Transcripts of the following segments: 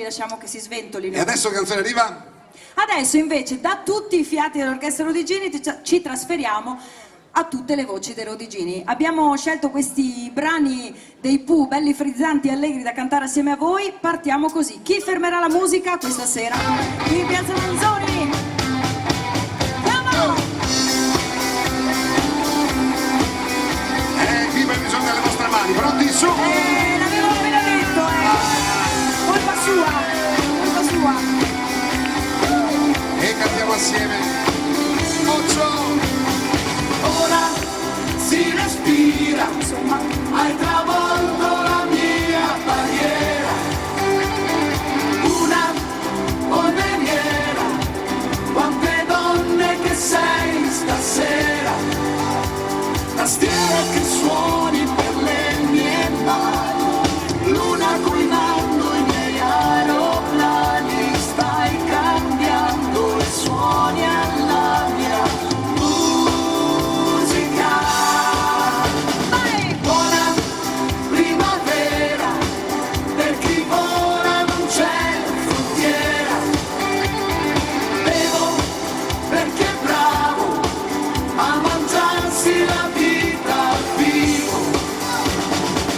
Lasciamo che si sventolino. E adesso che canzone arriva? Adesso invece da tutti i fiati dell'orchestra Rodigini ci trasferiamo a tutte le voci dei Rodigini. Abbiamo scelto questi brani dei Pooh, belli frizzanti e allegri da cantare assieme a voi. Partiamo così. Chi fermerà la musica questa sera? Qui in Piazza Manzoni. Andiamo! Qui per bisogno delle vostre mani, pronti su? L'avevo appena detto, colpa sua, colpa sua. E cantiamo assieme. Ora si respira, Insomma, hai travolto la mia barriera, una polveriera, quante donne che sei stasera, tastiera che suoni per le mie mani, luna guidando i miei aeroplani, stai cambiando i suoni alla mia musica. vai! Buona primavera, per chi vola non c'è frontiera. Bevo perché è bravo a mangiarsi la vita al vivo.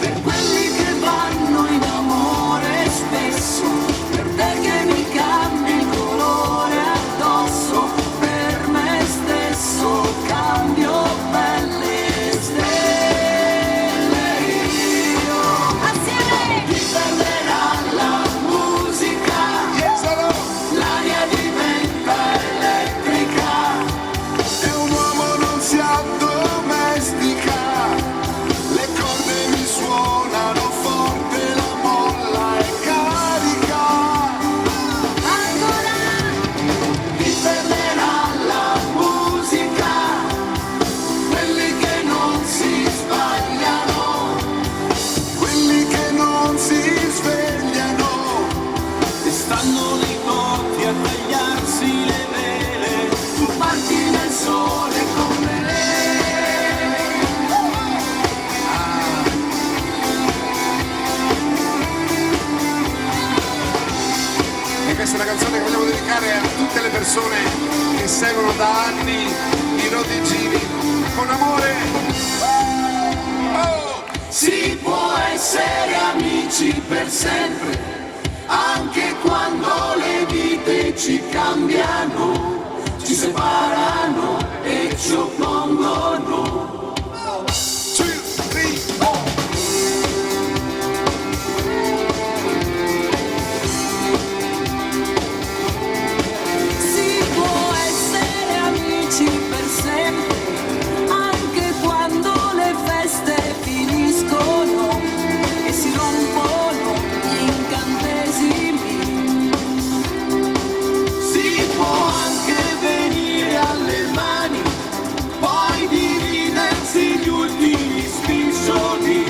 Per quelli che vanno in amore spesso, per te che mi cambi il colore addosso, per me stesso cambio belle stelle io. Assieme! Chi perderà la musica, l'aria diventa elettrica, E un uomo non si addomestica, le corde mi suonano forte, la molla è carica. Ancora! chi perderà la musica, quelli che non si sbagliano, Quelli che non si svegliano, e stanno lì notti a tagliarsi le vele, tu parti nel sole con me. e questa è una canzone che vogliamo dedicare a tutte le persone che seguono da anni i Rodigini con amore. Oh! Si può essere amici per sempre, anche quando le vite ci cambiano, ci separano e ci oppongono. 2, 3, 4. Si può essere amici per sempre, anche quando le feste finiscono e si rompono gli incantesimi. Si può anche venire alle mani, poi dividersi gli ultimi spiccioli,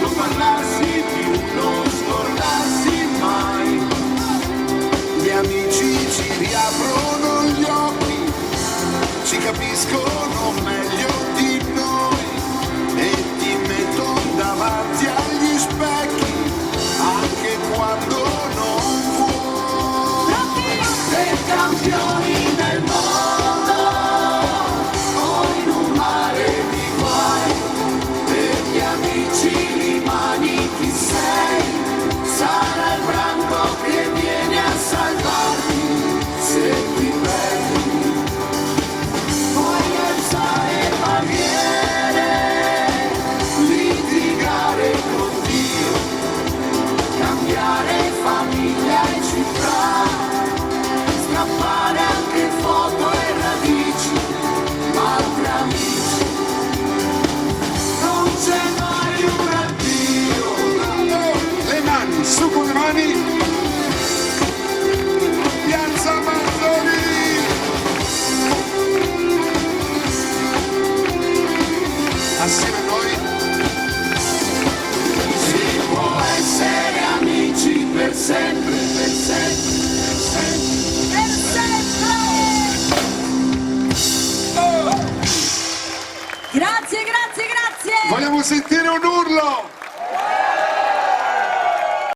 non parlarsi più, non scordarsi mai. Gli amici ci riaprono gli occhi, ci capiscono meglio di noi e ti mettono davanti agli specchi anche quando non vuoi. Tre campioni nel mondo, o in un mare di guai, per gli amici rimani chi sei, sarà il branco che viene a salvarti, se ti perdi, puoi alzare barriere, litigare con Dio, cambiare famiglia e città, strappare anche foto e radici, ma tra amici non c'è mai un addio. Le mani, su con le mani.